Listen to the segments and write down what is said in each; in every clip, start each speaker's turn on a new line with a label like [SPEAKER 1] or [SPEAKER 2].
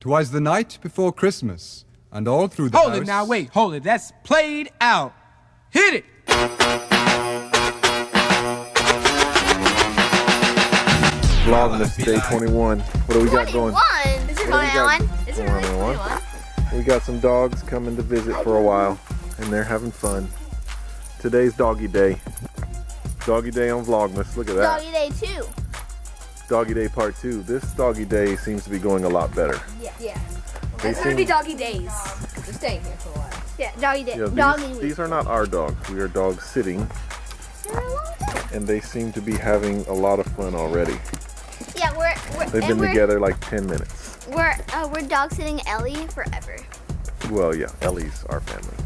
[SPEAKER 1] 'Twas the night before Christmas, and all through the house...
[SPEAKER 2] Hold it now, wait, hold it. That's played out. Hit it!
[SPEAKER 3] Vlogmas day 21. What do we got going?
[SPEAKER 4] 21? Is it really 21? Is it really 21?
[SPEAKER 3] We got some dogs coming to visit for a while, and they're having fun. Today's doggy day. Doggy day on Vlogmas. Look at that.
[SPEAKER 4] Doggy day 2.
[SPEAKER 3] Doggy day part 2. This doggy day seems to be going a lot better.
[SPEAKER 4] Yeah.
[SPEAKER 5] It's gonna be doggy days. We're staying here for a while.
[SPEAKER 4] Yeah, doggy day.
[SPEAKER 3] Yeah,
[SPEAKER 4] Doggy week.
[SPEAKER 3] these are not our dogs. We are dogs sitting,
[SPEAKER 4] They're a long time.
[SPEAKER 3] and they seem to be having a lot of fun already.
[SPEAKER 4] Yeah,
[SPEAKER 3] They've been together like 10 minutes.
[SPEAKER 4] We're dog sitting Ellie forever.
[SPEAKER 3] Well, yeah, Ellie's our family.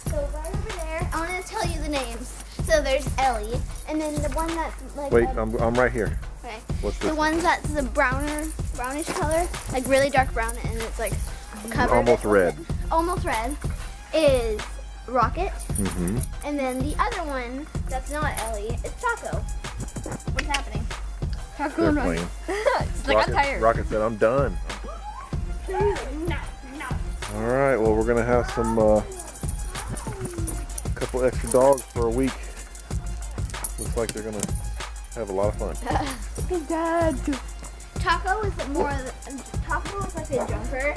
[SPEAKER 4] So right over there, I want to tell you the names. So there's Ellie, and then the one that's like.
[SPEAKER 3] Wait, I'm right here.
[SPEAKER 4] Okay.
[SPEAKER 3] What's this?
[SPEAKER 4] The one that's the brownish color, like really dark brown, and it's like covered.
[SPEAKER 3] Almost red.
[SPEAKER 4] Almost red is Rocket,
[SPEAKER 3] Mm-hmm.
[SPEAKER 4] and then the other one that's not Ellie is Taco. What's happening?
[SPEAKER 5] Taco
[SPEAKER 3] They're playing.
[SPEAKER 5] It's like I'm tired.
[SPEAKER 3] Rocket said, "I'm done."
[SPEAKER 4] No.
[SPEAKER 3] All right. Well, we're gonna have some couple extra dogs for a week. Looks like they're gonna have a lot of fun.
[SPEAKER 5] Look at Dad.
[SPEAKER 4] Taco is Taco is like a jumper,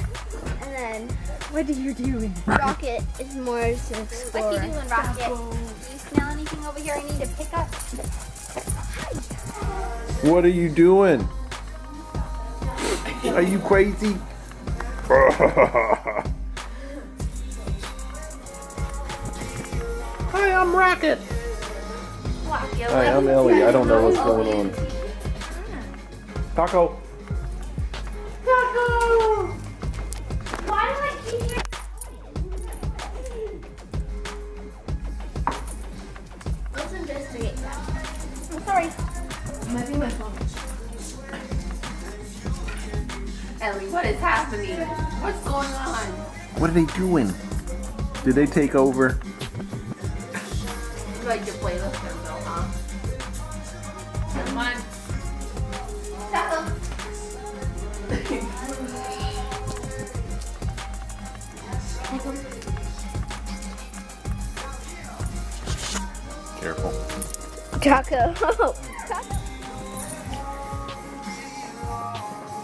[SPEAKER 4] and then
[SPEAKER 5] What are you doing?
[SPEAKER 4] Rocket is more to explore.
[SPEAKER 5] What are you doing, Rocket? Do you smell anything over here I need to pick up?
[SPEAKER 3] What are you doing? Are you crazy? Hi, I'm Rocket. Hi, I'm Ellie. I don't know what's going on. Taco.
[SPEAKER 4] Taco! Why do I keep hearing? Let's investigate that. I'm sorry.
[SPEAKER 5] Might be my phone. Ellie, what is happening? What's going on?
[SPEAKER 3] What are they doing? Did they take over?
[SPEAKER 5] You like to play with them though, huh? Come on.
[SPEAKER 4] Taco.
[SPEAKER 3] Careful.
[SPEAKER 4] Taco.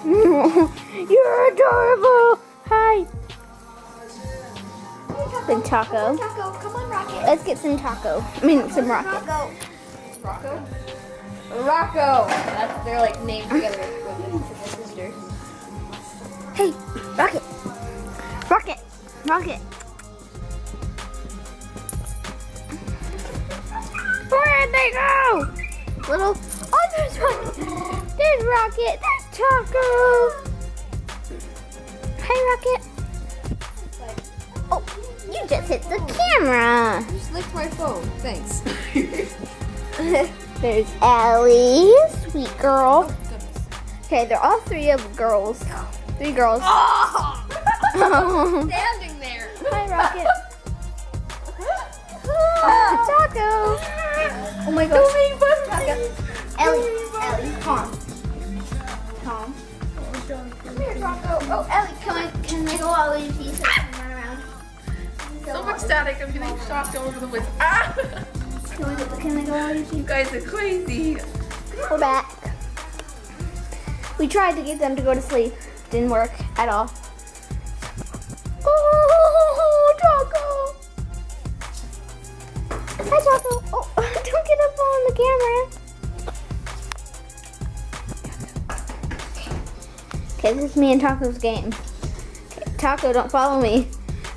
[SPEAKER 4] You're adorable. Hi. Big Taco.
[SPEAKER 5] Taco, come on, Rocket.
[SPEAKER 4] Let's get some taco. I mean, some Rocket.
[SPEAKER 5] Rocco? Rocco! That's their like name together with their sister.
[SPEAKER 4] Hey, Rocket. Rocket. Rocket. Where'd they go? Little. Oh, there's Rocket. There's Rocket. There's Taco. Hi, Rocket. Oh, you just hit the camera.
[SPEAKER 5] Just licked my phone. Thanks.
[SPEAKER 4] There's Ellie, sweet girl. Okay, they're all three of girls. 3 girls.
[SPEAKER 5] Oh!
[SPEAKER 4] Oh.
[SPEAKER 5] Standing there.
[SPEAKER 4] Hi, Rocket. Taco. Oh my gosh. Taco. Ellie, calm. Calm. Come here, Taco. Oh, Ellie, can I go all the way to you so I can run around?
[SPEAKER 5] So much static. I'm getting shocked all over the place. Ah!
[SPEAKER 4] Can I go all the way to
[SPEAKER 5] You
[SPEAKER 4] you?
[SPEAKER 5] guys are crazy.
[SPEAKER 4] We're back. We tried to get them to go to sleep. Didn't work at all. Oh, Taco. Hi, Taco. Oh, don't get up on the camera. Okay, this is me and Taco's game. Okay, Taco, don't follow me.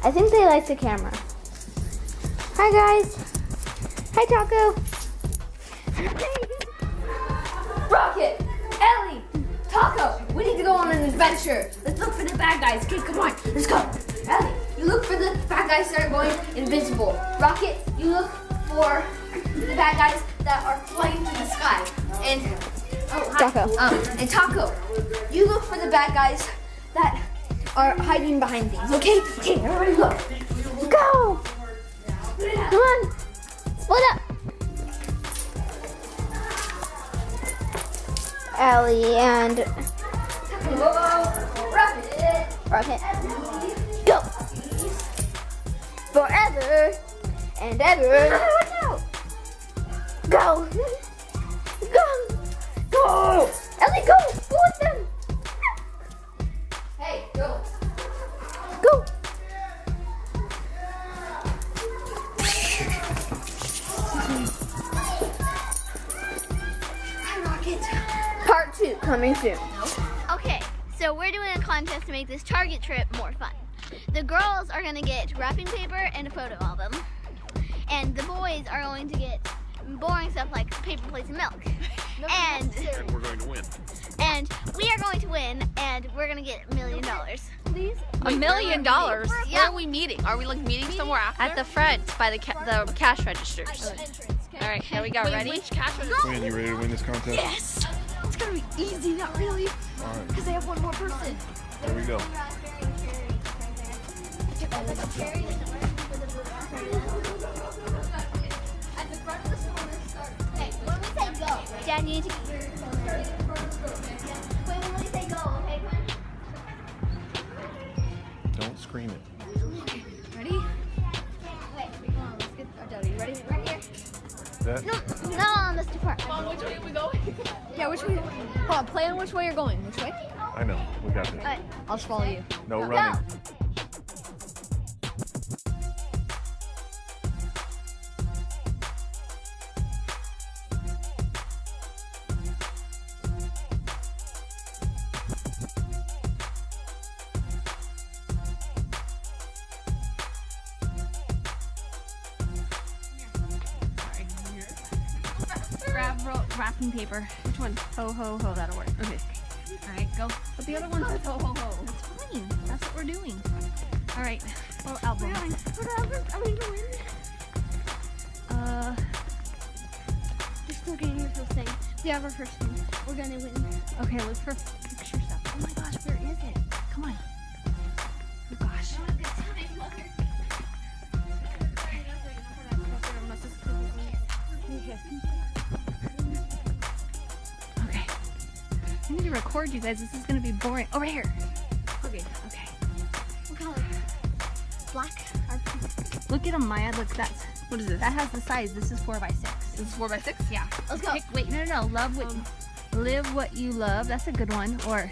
[SPEAKER 4] I think they like the camera. Hi, guys. Hi, Taco.
[SPEAKER 5] Rocket! Ellie! Taco! We need to go on an adventure. Let's look for the bad guys. Okay, come on. Let's go. Ellie, you look for the bad guys that are going invisible. Rocket, you look for the bad guys that are flying through the sky. And
[SPEAKER 4] Taco.
[SPEAKER 5] And Taco, you look for the bad guys that are hiding behind things. Okay? Okay, everybody look.
[SPEAKER 4] Go! Come on. Split up. Ellie and Rocket. Go! Forever and ever. Watch out! Go! Go! Go! Ellie, go! Go with them!
[SPEAKER 5] Hey, go.
[SPEAKER 4] Go! Part 2 coming soon. Okay, so we're doing a contest to make this Target trip more fun. The girls are going to get wrapping paper and a photo album. And the boys are going to get boring stuff like paper plates and milk. And
[SPEAKER 3] we're going to win.
[SPEAKER 4] And we are going to win, and we're going to get $1 million. Please?
[SPEAKER 6] $1 million?
[SPEAKER 4] Yeah.
[SPEAKER 6] Where are we meeting? Are we like meeting somewhere after? At the front by the cash registers. All right, here we go. Ready? Which cash register?
[SPEAKER 3] Quinn, you ready to win this contest?
[SPEAKER 6] Yes. It's gonna be easy, not really,
[SPEAKER 3] All right,
[SPEAKER 6] because they have one more person.
[SPEAKER 3] here we go.
[SPEAKER 4] Hey, when we say go, Dad, you need to get your Wait, when we say go, okay, Quinn?
[SPEAKER 3] Don't scream it.
[SPEAKER 6] Ready?
[SPEAKER 4] Wait, come on, let's get our Dodie. Ready? Right here.
[SPEAKER 3] That?
[SPEAKER 4] No, on this part.
[SPEAKER 6] Which way are we going? Yeah, which way? Hold on, plan which way you're going. Which way?
[SPEAKER 3] I know. We got this.
[SPEAKER 4] Alright.
[SPEAKER 6] I'll just follow you.
[SPEAKER 3] No
[SPEAKER 4] Go.
[SPEAKER 3] running.
[SPEAKER 6] Grab wrapping paper. Which one? Ho, ho, ho. That'll work. Okay. All right, go. But the other one says ho, ho, ho. That's fine. That's what we're doing. All right. Well, album.
[SPEAKER 4] Are we going to win? We're still getting your first thing. We have our first thing. We're going to win.
[SPEAKER 6] Okay, look for picture stuff. Oh my gosh, where is it? Come on. Oh gosh. Okay. I need to record you guys. This is gonna be boring. Over here. Okay. Okay.
[SPEAKER 4] What color? Black.
[SPEAKER 6] Look at them, Maya. Look, that's
[SPEAKER 5] What is this?
[SPEAKER 6] that has the size. This is 4x6.
[SPEAKER 5] This is 4x6?
[SPEAKER 6] Yeah.
[SPEAKER 4] Let's go.
[SPEAKER 6] Wait, no. Love what, live what you love. That's a good one. Or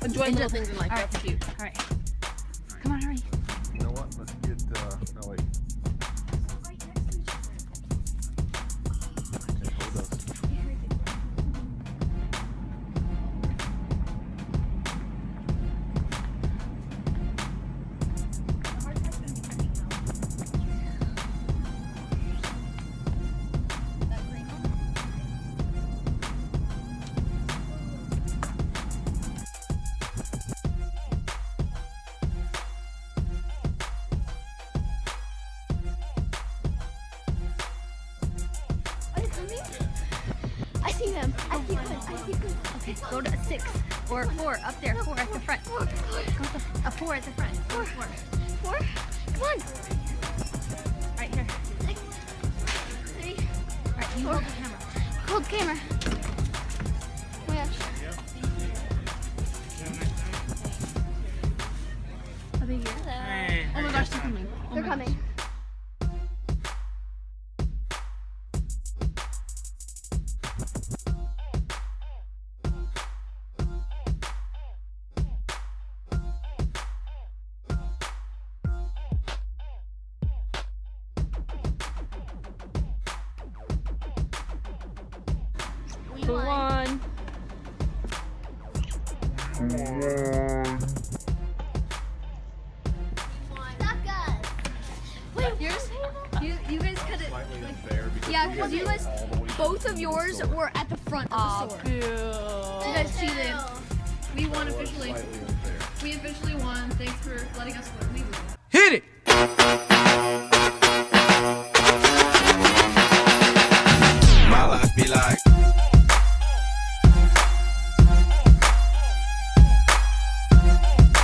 [SPEAKER 5] Enjoy little things in life.
[SPEAKER 6] All right.
[SPEAKER 5] That's cute.
[SPEAKER 6] all right. Come on, hurry.
[SPEAKER 3] You know what? Let's get, no wait. Okay, hold us.
[SPEAKER 4] Are you coming? I see them. I see Quinn. I see Quinn.
[SPEAKER 6] Okay, go to 6 or 4 up there. 4 at the front. Go to a 4 at the front. 4.
[SPEAKER 4] 4. Come on.
[SPEAKER 6] Right here.
[SPEAKER 4] 6. 3.
[SPEAKER 6] All right, you hold the camera.
[SPEAKER 4] Hold the camera. Oh my gosh.
[SPEAKER 6] Are they here? Oh my gosh, they're coming. Oh
[SPEAKER 4] They're
[SPEAKER 6] my
[SPEAKER 4] coming. We
[SPEAKER 6] Who
[SPEAKER 4] won.
[SPEAKER 6] won?
[SPEAKER 4] Suckers. Wait,
[SPEAKER 6] Yours? You guys cut it.
[SPEAKER 3] Slightly unfair because
[SPEAKER 6] Yeah,
[SPEAKER 3] we
[SPEAKER 6] because
[SPEAKER 3] had
[SPEAKER 6] you
[SPEAKER 3] to
[SPEAKER 6] guys,
[SPEAKER 3] go all the way to
[SPEAKER 6] both
[SPEAKER 3] the
[SPEAKER 6] of yours
[SPEAKER 3] store.
[SPEAKER 6] were at the front of the store. You guys cheated. We won
[SPEAKER 3] So it was
[SPEAKER 6] officially.
[SPEAKER 3] slightly unfair.
[SPEAKER 6] We officially won. Thanks for letting us win. We won.
[SPEAKER 2] Hit it!